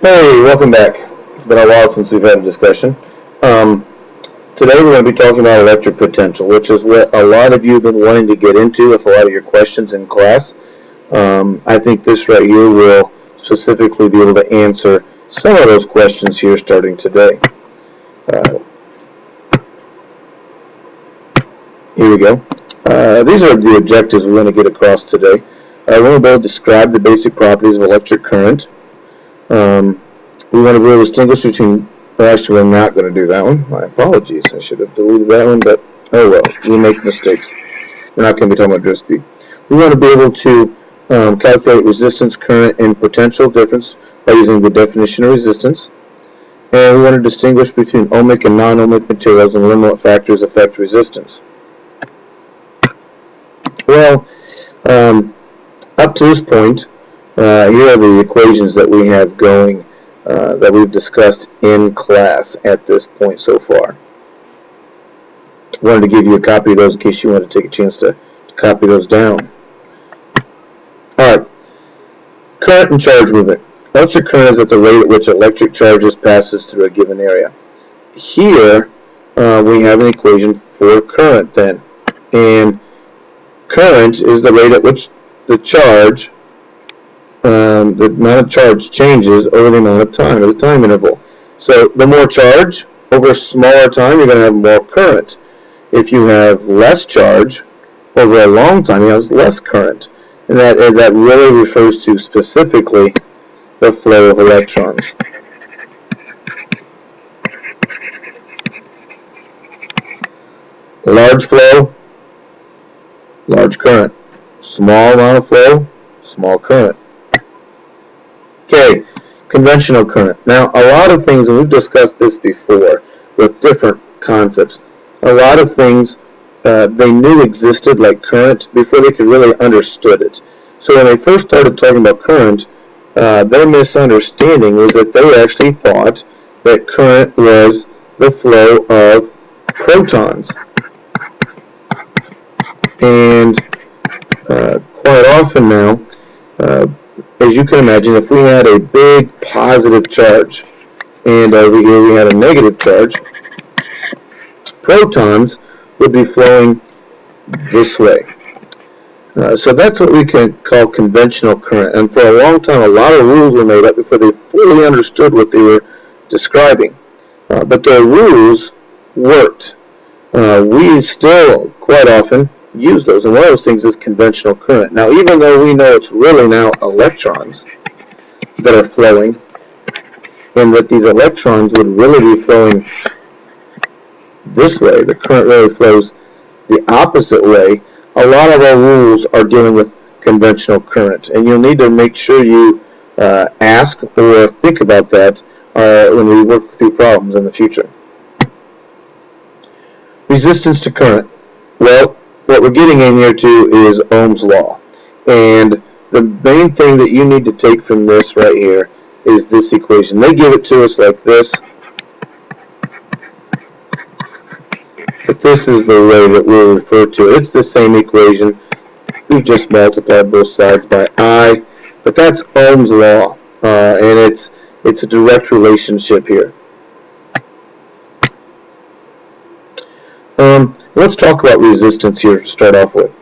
Hey, welcome back. It's been a while since we've had a discussion. Today we're going to be talking about electric potential, which is what a lot of you have been wanting to get into with a lot of your questions in class. I think this right here will specifically be able to answer some of those questions here starting today. Here we go. These are the objectives we want to get across today. We want to be able to describe the basic properties of electric current. We want to be able to distinguish between, well, actually, we're not going to do that one. My apologies. I should have deleted that one, but oh well. We make mistakes. We're not going to be talking about drift speed. We want to be able to calculate resistance, current, and potential difference by using the definition of resistance. And we want to distinguish between ohmic and non-ohmic materials and learn what factors affect resistance. Well, up to this point, here are the equations that we have going that we've discussed in class at this point so far. Wanted to give you a copy of those in case you want to take a chance to copy those down. Alright, current and charge movement. Electric current is at the rate at which electric charges passes through a given area. Here we have an equation for current then, and current is the rate at which the charge the amount of charge changes over the amount of time, or the time interval. So the more charge over a smaller time, you're going to have more current. If you have less charge over a long time, you have less current. And that really refers to specifically the flow of electrons. Large flow, large current. Small amount of flow, small current. Okay, conventional current. Now, a lot of things, and we've discussed this before with different concepts, a lot of things they knew existed like current before they could really understood it. So when they first started talking about current, their misunderstanding was that they actually thought that current was the flow of protons. And quite often now, as you can imagine, if we had a big positive charge and over here we had a negative charge, protons would be flowing this way. So that's what we can call conventional current. And for a long time, a lot of rules were made up before they fully understood what they were describing. But their rules worked. We still, quite often, use those, and one of those things is conventional current. Now, even though we know it's really now electrons that are flowing, and that these electrons would really be flowing this way, the current really flows the opposite way, a lot of our rules are dealing with conventional current, and you'll need to make sure you ask or think about that when we work through problems in the future. Resistance to current. Well, what we're getting in here too is Ohm's Law. And the main thing that you need to take from this right here is this equation. They give it to us like this, but this is the way that we'll refer to it. It's the same equation. We've just multiplied both sides by I, but that's Ohm's Law, and it's a direct relationship here. Let's talk about resistance here to start off with.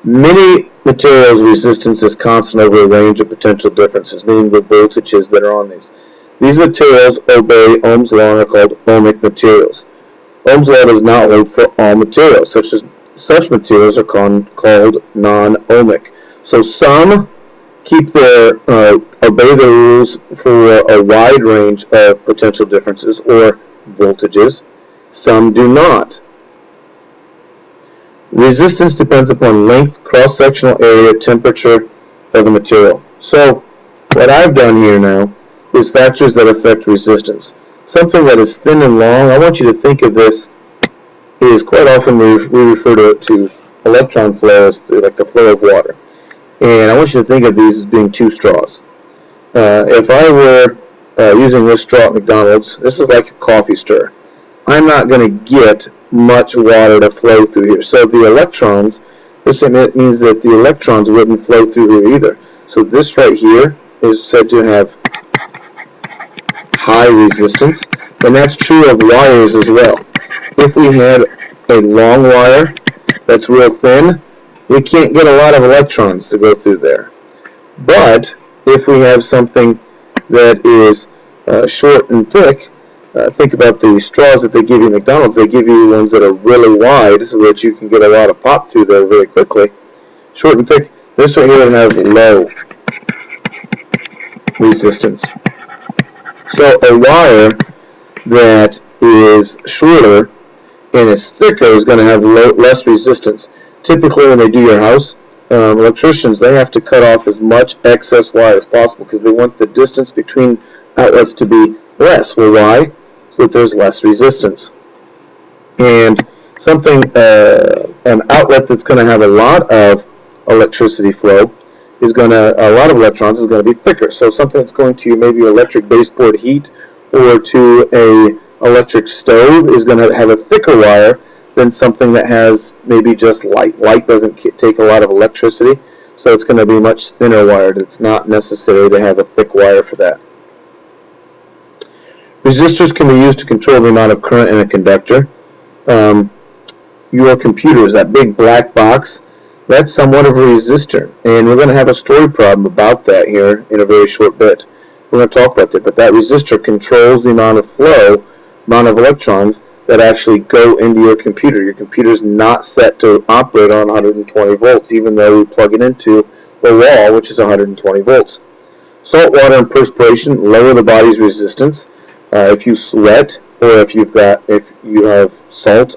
Many materials' resistance is constant over a range of potential differences, meaning the voltages that are on these. These materials obey Ohm's Law and are called ohmic materials. Ohm's Law does not hold for all materials. Such materials are called non-ohmic. So some keep obey the rules for a wide range of potential differences or voltages. Some do not. Resistance depends upon length, cross-sectional area, temperature of the material. So what I've done here now is factors that affect resistance. Something that is thin and long, I want you to think of this is quite often we refer to electron flow as like the flow of water. And I want you to think of these as being two straws. If I were using this straw at McDonald's, this is like a coffee stir. I'm not going to get much water to flow through here. So the electrons, this means that the electrons wouldn't flow through here either. So this right here is said to have high resistance, and that's true of wires as well. If we had a long wire that's real thin, we can't get a lot of electrons to go through there. But if we have something that is short and thick, think about the straws that they give you at McDonald's. They give you ones that are really wide so that you can get a lot of pop through there very quickly. Short and thick. This right here would have low resistance. So a wire that is shorter and is thicker is going to have less resistance. Typically when they do your house, electricians, they have to cut off as much excess wire as possible because they want the distance between outlets to be less. Well, why? So that there's less resistance. And something, an outlet that's going to have a lot of electricity flow is going to, a lot of electrons is going to be thicker. So something that's going to maybe electric baseboard heat or to a electric stove is going to have a thicker wire than something that has maybe just light. Light doesn't take a lot of electricity, so it's going to be much thinner wired. It's not necessary to have a thick wire for that. Resistors can be used to control the amount of current in a conductor. Your computer is that big black box. That's somewhat of a resistor, and we're going to have a story problem about that here in a very short bit. We're going to talk about that, but that resistor controls the amount of flow, amount of electrons that actually go into your computer. Your computer is not set to operate on 120 volts, even though we plug it into the wall, which is 120 volts. Salt water and perspiration lower the body's resistance. If you sweat, or if you have salt,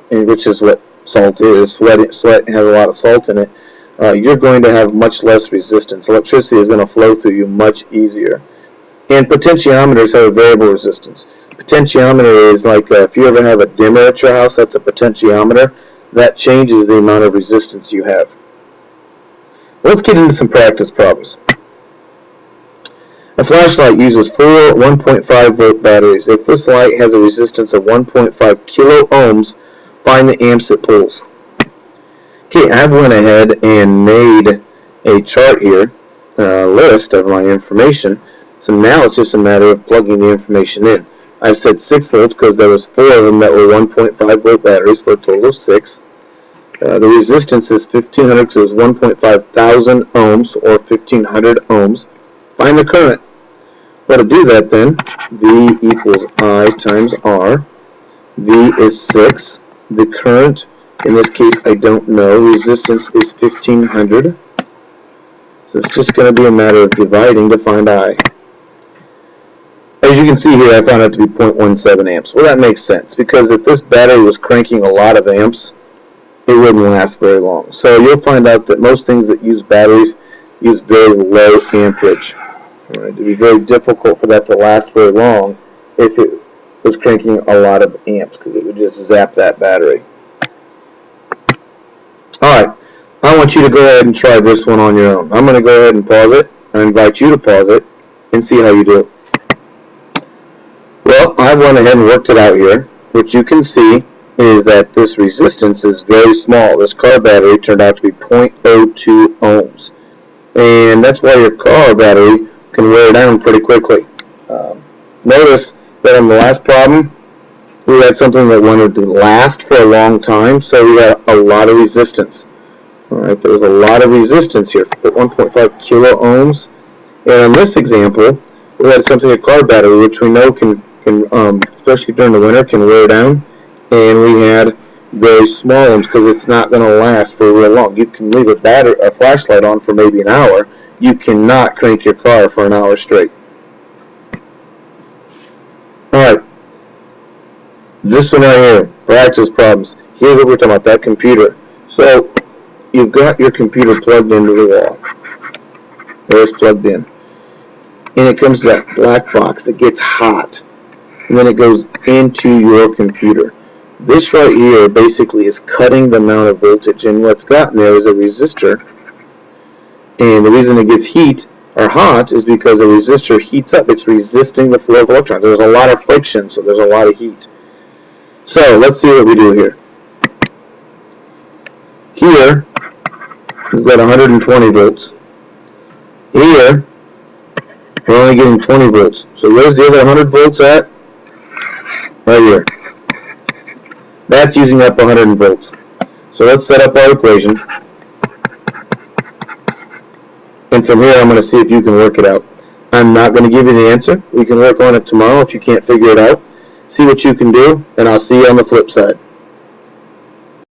which is what salt is, sweat has a lot of salt in it, you're going to have much less resistance. Electricity is going to flow through you much easier. And potentiometers have a variable resistance. Potentiometer is like if you ever have a dimmer at your house, that's a potentiometer. That changes the amount of resistance you have. Let's get into some practice problems. A flashlight uses 4 1.5 volt batteries. If this light has a resistance of 1.5 kilo ohms, find the amps it pulls. Okay, I went ahead and made a chart here, a list of my information. So now it's just a matter of plugging the information in. I've said 6 volts because there was 4 of them that were 1.5 volt batteries for a total of 6. The resistance is 1500 because it was 1.5 thousand ohms or 1500 ohms. Find the current. Well, to do that then, V equals I times R. V is 6. The current, in this case, I don't know. Resistance is 1500. So it's just going to be a matter of dividing to find I. As you can see here, I found it to be 0.17 amps. Well, that makes sense, because if this battery was cranking a lot of amps, it wouldn't last very long. So you'll find out that most things that use batteries use very low amperage. Right? It would be very difficult for that to last very long if it was cranking a lot of amps, because it would just zap that battery. Alright, I want you to go ahead and try this one on your own. I'm going to go ahead and pause it. I invite you to pause it and see how you do. Well, I went ahead and worked it out here. What you can see is that this resistance is very small. This car battery turned out to be 0.02 ohms. And that's why your car battery can wear down pretty quickly. Notice that on the last problem, we had something that wanted to last for a long time, so we got a lot of resistance. Alright, there was a lot of resistance here, 1.5 kilo ohms. And in this example, we had something, a car battery, which we know can especially during the winter, can wear down. And we had very small ones because it's not going to last for real long. You can leave a flashlight on for maybe an hour. You cannot crank your car for an hour straight. Alright, this one right here, practice problems. Here's what we're talking about, that computer. So, you've got your computer plugged into the wall. There it's plugged in. And it comes to that black box that gets hot. And then it goes into your computer. This right here basically is cutting the amount of voltage, and what's gotten there is a resistor. And the reason it gets heat or hot is because the resistor heats up. It's resisting the flow of electrons. There's a lot of friction, so there's a lot of heat. So let's see what we do here. Here we've got 120 volts. Here We're only getting 20 volts. So where's the other 100 volts at? Right here. That's using up 100 volts. So let's set up our equation. And from here, I'm going to see if you can work it out. I'm not going to give you the answer. We can work on it tomorrow if you can't figure it out. See what you can do, and I'll see you on the flip side.